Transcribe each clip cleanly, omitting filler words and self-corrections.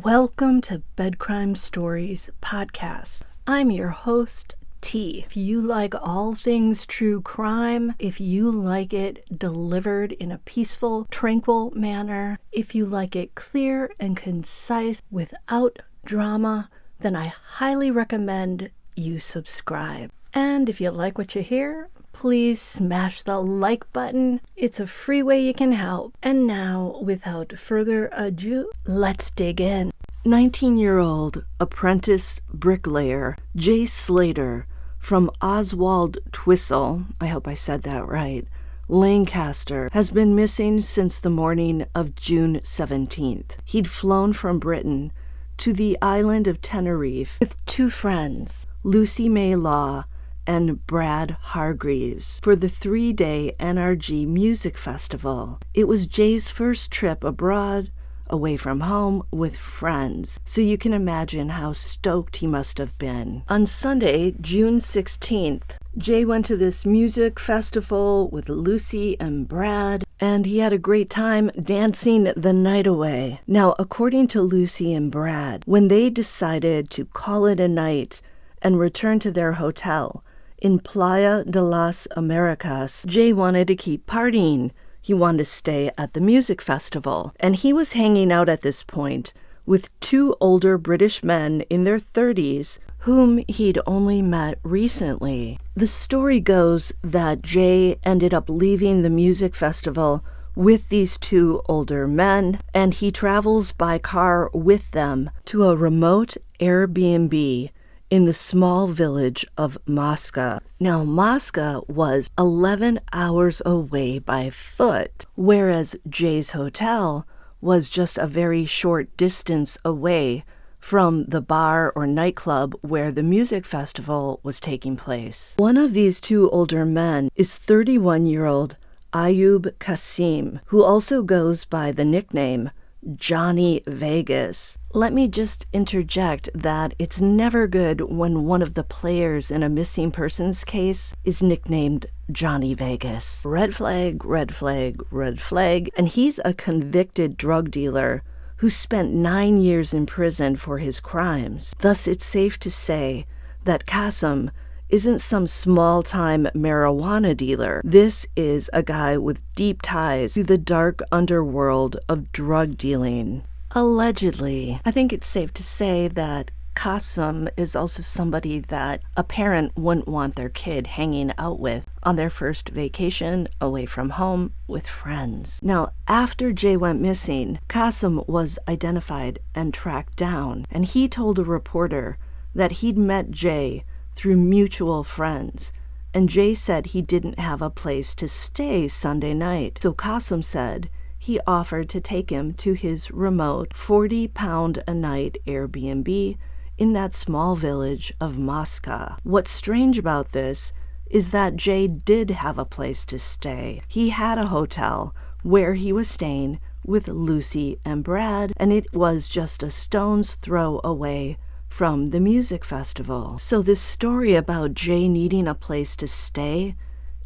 Welcome to Bed Crime Stories podcast. I'm your host, T. If you like all things true crime, if you like it delivered in a peaceful, tranquil manner, if you like it clear and concise without drama, then I highly recommend you subscribe. And if you like what you hear, please smash the like button. It's a free way you can help. And now, without further ado, let's dig in. 19-year-old apprentice bricklayer Jay Slater from Oswald Twistle, I hope I said that right, Lancaster, has been missing since the morning of June 17th. He'd flown from Britain to the island of Tenerife with two friends, Lucy May Law and Brad Hargreaves, for the 3-day NRG Music Festival. It was Jay's first trip abroad, away from home, with friends, so you can imagine how stoked he must have been. On Sunday, June 16th, Jay went to this music festival with Lucy and Brad, and he had a great time dancing the night away. Now, according to Lucy and Brad, when they decided to call it a night and return to their hotel in Playa de las Americas, Jay wanted to keep partying. He wanted to stay at the music festival, and he was hanging out at this point with two older British men in their 30s whom he'd only met recently. The story goes that Jay ended up leaving the music festival with these two older men, and he travels by car with them to a remote Airbnb in the small village of Mosca. Now, Mosca was 11 hours away by foot, whereas Jay's hotel was just a very short distance away from the bar or nightclub where the music festival was taking place. One of these two older men is 31-year-old Ayub Kasim, who also goes by the nickname Johnny Vegas. Let me just interject that it's never good when one of the players in a missing persons case is nicknamed Johnny Vegas. Red flag, red flag, red flag. And he's a convicted drug dealer who spent 9 years in prison for his crimes. Thus, it's safe to say that Kasim isn't some small-time marijuana dealer. This is a guy with deep ties to the dark underworld of drug dealing. Allegedly, I think it's safe to say that Kasim is also somebody that a parent wouldn't want their kid hanging out with on their first vacation away from home with friends. Now, after Jay went missing, Kasim was identified and tracked down, and he told a reporter that he'd met Jay through mutual friends, and Jay said he didn't have a place to stay Sunday night. So Kasim said he offered to take him to his remote 40-pound a night Airbnb in that small village of Mosca. What's strange about this is that Jay did have a place to stay. He had a hotel where he was staying with Lucy and Brad, and it was just a stone's throw away from the music festival. So this story about Jay needing a place to stay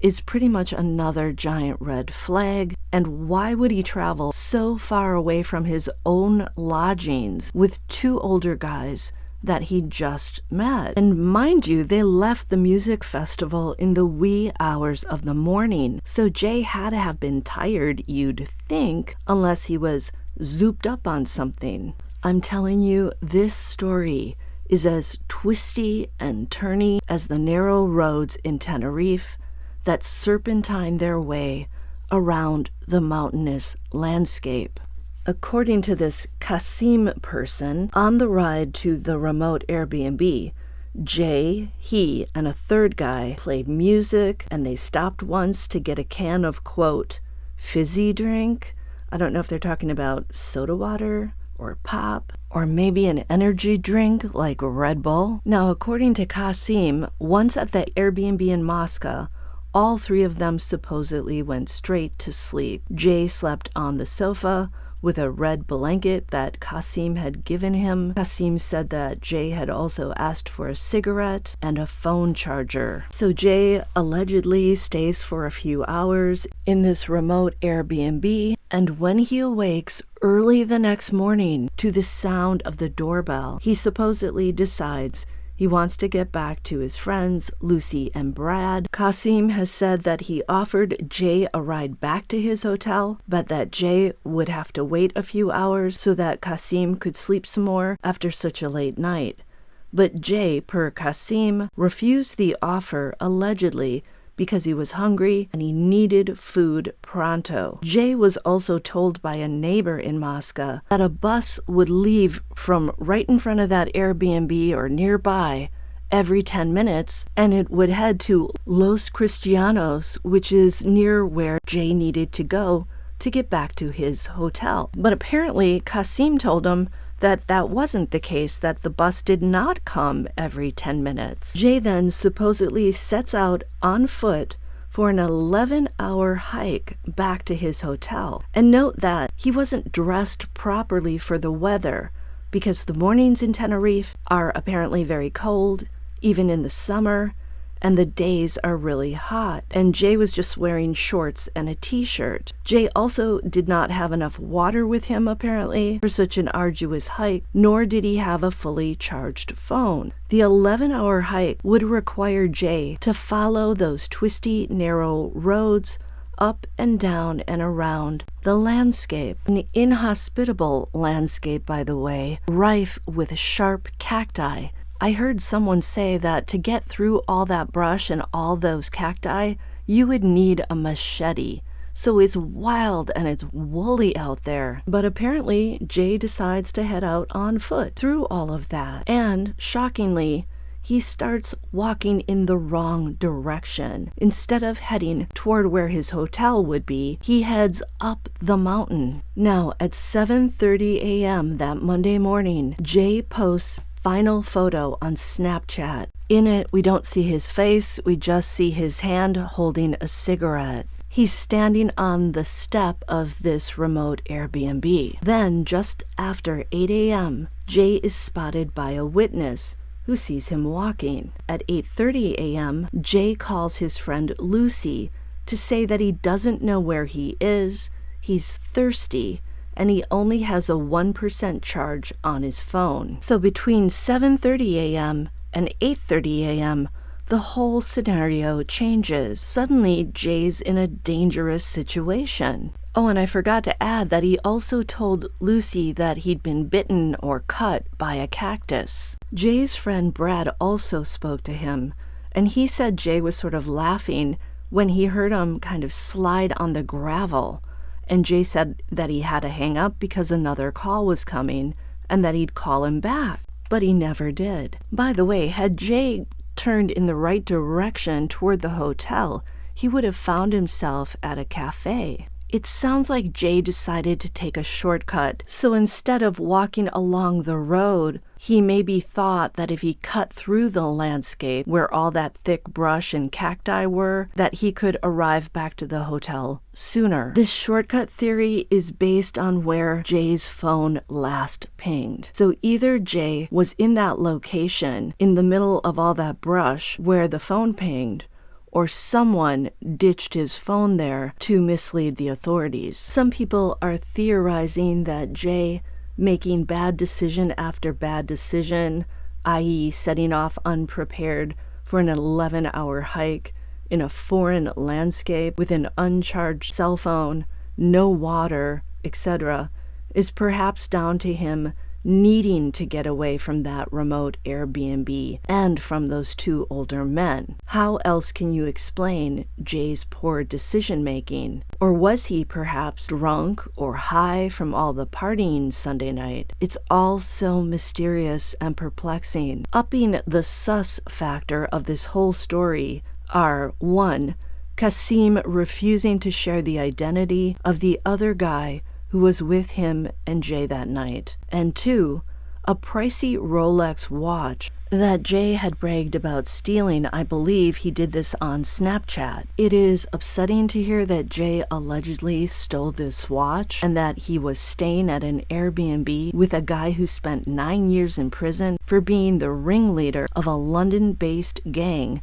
is pretty much another giant red flag. And why would he travel so far away from his own lodgings with two older guys that he just met? And mind you, they left the music festival in the wee hours of the morning. So Jay had to have been tired, you'd think, unless he was zooped up on something. I'm telling you, this story is as twisty and turny as the narrow roads in Tenerife that serpentine their way around the mountainous landscape. According to this Kasim person, on the ride to the remote Airbnb, Jay, he, and a third guy played music, and they stopped once to get a can of, quote, fizzy drink. I don't know if they're talking about soda water or pop, or maybe an energy drink like Red Bull. Now, according to Kasim, once at the Airbnb in Mosca, all three of them supposedly went straight to sleep. Jay slept on the sofa with a red blanket that Kasim had given him. Kasim said that Jay had also asked for a cigarette and a phone charger. So Jay allegedly stays for a few hours in this remote Airbnb, And when he awakes early the next morning to the sound of the doorbell, he supposedly decides he wants to get back to his friends, Lucy and Brad. Kasim has said that he offered Jay a ride back to his hotel, but that Jay would have to wait a few hours so that Kasim could sleep some more after such a late night. But Jay, per Kasim, refused the offer allegedly because he was hungry and he needed food pronto. Jay was also told by a neighbor in Moscow that a bus would leave from right in front of that Airbnb or nearby every 10 minutes, and it would head to Los Cristianos, which is near where Jay needed to go to get back to his hotel. But apparently Kasim told him that wasn't the case, that the bus did not come every 10 minutes. Jay then supposedly sets out on foot for an 11-hour hike back to his hotel. And note that he wasn't dressed properly for the weather, because the mornings in Tenerife are apparently very cold, even in the summer, and the days are really hot. And Jay was just wearing shorts and a t-shirt. Jay also did not have enough water with him, apparently, for such an arduous hike, nor did he have a fully charged phone. The 11-hour hike would require Jay to follow those twisty, narrow roads up and down and around the landscape. An inhospitable landscape, by the way, rife with sharp cacti. I heard someone say that to get through all that brush and all those cacti, you would need a machete. So it's wild and it's woolly out there. But apparently, Jay decides to head out on foot through all of that. And shockingly, he starts walking in the wrong direction. Instead of heading toward where his hotel would be, he heads up the mountain. Now, at 7:30 a.m. that Monday morning, Jay posts final photo on Snapchat. In it, we don't see his face, we just see his hand holding a cigarette. He's standing on the step of this remote Airbnb. Then, just after 8 a.m., Jay is spotted by a witness who sees him walking. At 8:30 a.m., Jay calls his friend Lucy to say that he doesn't know where he is, he's thirsty, and he only has a 1% charge on his phone. So between 7:30 a.m. and 8:30 a.m., the whole scenario changes. Suddenly, Jay's in a dangerous situation. Oh, and I forgot to add that he also told Lucy that he'd been bitten or cut by a cactus. Jay's friend Brad also spoke to him, and he said Jay was sort of laughing when he heard him kind of slide on the gravel. And Jay said that he had to hang up because another call was coming and that he'd call him back. But he never did. By the way, had Jay turned in the right direction toward the hotel, he would have found himself at a cafe. It sounds like Jay decided to take a shortcut. So instead of walking along the road, he maybe thought that if he cut through the landscape where all that thick brush and cacti were, that he could arrive back to the hotel sooner. This shortcut theory is based on where Jay's phone last pinged. So either Jay was in that location in the middle of all that brush where the phone pinged, or someone ditched his phone there to mislead the authorities. Some people are theorizing that Jay, making bad decision after bad decision, i.e. setting off unprepared for an 11-hour hike in a foreign landscape with an uncharged cell phone, no water, etc., is perhaps down to him needing to get away from that remote Airbnb and from those two older men. How else can you explain Jay's poor decision-making? Or was he perhaps drunk or high from all the partying Sunday night? It's all so mysterious and perplexing. Upping the sus factor of this whole story are 1. Kasim refusing to share the identity of the other guy who was with him and Jay that night, and 2, a pricey Rolex watch that Jay had bragged about stealing. I believe he did this on Snapchat. It is upsetting to hear that Jay allegedly stole this watch and that he was staying at an Airbnb with a guy who spent 9 years in prison for being the ringleader of a London-based gang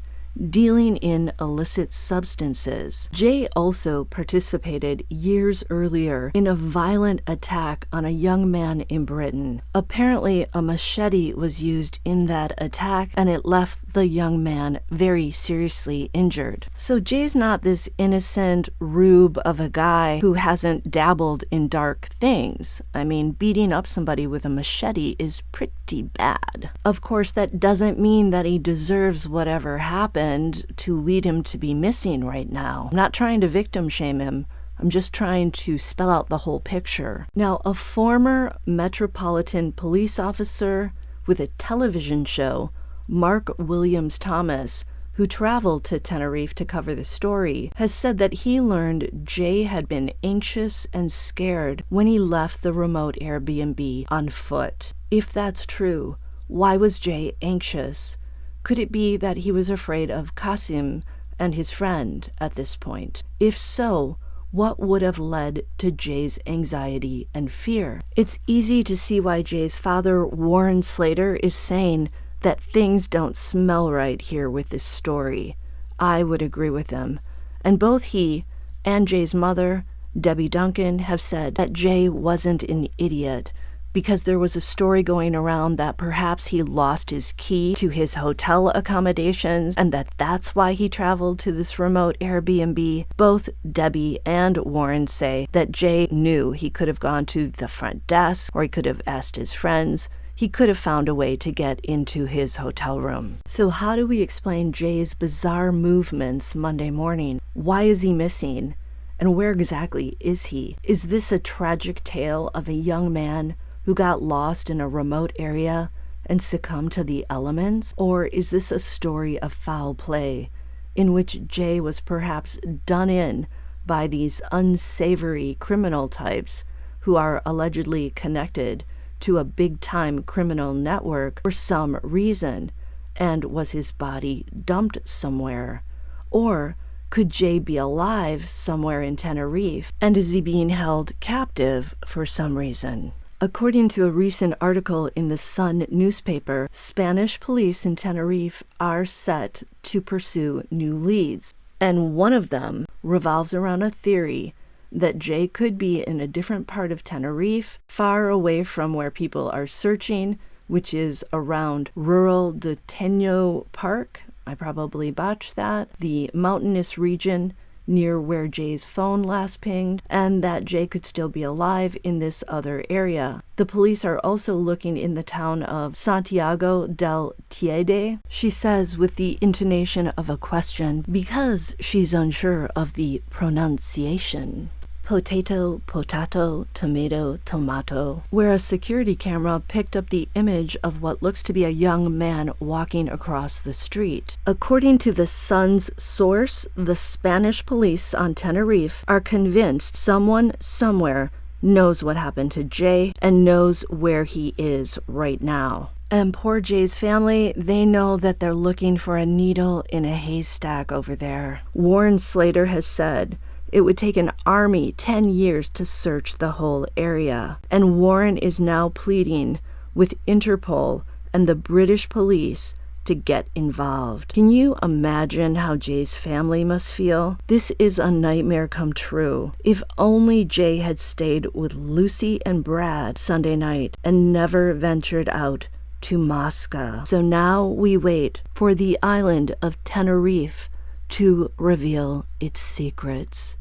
dealing in illicit substances. Jay also participated years earlier in a violent attack on a young man in Britain. Apparently, a machete was used in that attack, and it left the young man very seriously injured. So Jay's not this innocent rube of a guy who hasn't dabbled in dark things. I mean, beating up somebody with a machete is pretty bad. Of course, that doesn't mean that he deserves whatever happened to lead him to be missing right now. I'm not trying to victim shame him. I'm just trying to spell out the whole picture. Now, a former Metropolitan Police officer with a television show, Mark Williams Thomas, who traveled to Tenerife to cover the story, has said that he learned Jay had been anxious and scared when he left the remote Airbnb on foot. If that's true, why was Jay anxious? Could it be that he was afraid of Qasim and his friend at this point? If so, what would have led to Jay's anxiety and fear? It's easy to see why Jay's father, Warren Slater, is saying that things don't smell right here with this story. I would agree with him. And both he and Jay's mother, Debbie Duncan, have said that Jay wasn't an idiot, because there was a story going around that perhaps he lost his key to his hotel accommodations and that's why he traveled to this remote Airbnb. Both Debbie and Warren say that Jay knew he could have gone to the front desk, or he could have asked his friends. He could have found a way to get into his hotel room. So how do we explain Jay's bizarre movements Monday morning? Why is he missing? And where exactly is he? Is this a tragic tale of a young man who got lost in a remote area and succumbed to the elements? Or is this a story of foul play in which Jay was perhaps done in by these unsavory criminal types who are allegedly connected to a big-time criminal network for some reason, and was his body dumped somewhere? Or could Jay be alive somewhere in Tenerife, and is he being held captive for some reason? According to a recent article in the Sun newspaper, Spanish police in Tenerife are set to pursue new leads, and one of them revolves around a theory that Jay could be in a different part of Tenerife, far away from where people are searching, which is around Rural de Teño Park. I probably botched that. The mountainous region near where Jay's phone last pinged, and that Jay could still be alive in this other area. The police are also looking in the town of Santiago del Teide, she says with the intonation of a question, because she's unsure of the pronunciation. Potato, potato, tomato, tomato, where a security camera picked up the image of what looks to be a young man walking across the street. According to the Sun's source, the Spanish police on Tenerife are convinced someone somewhere knows what happened to Jay and knows where he is right now. And poor Jay's family, they know that they're looking for a needle in a haystack over there. Warren Slater has said it would take an army 10 years to search the whole area. And Warren is now pleading with Interpol and the British police to get involved. Can you imagine how Jay's family must feel? This is a nightmare come true. If only Jay had stayed with Lucy and Brad Sunday night and never ventured out to Moscow. So now we wait for the island of Tenerife to reveal its secrets.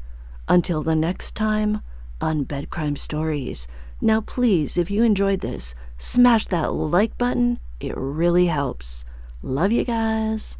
Until the next time on Bed Crime Stories. Now please, if you enjoyed this, smash that like button. It really helps. Love you guys.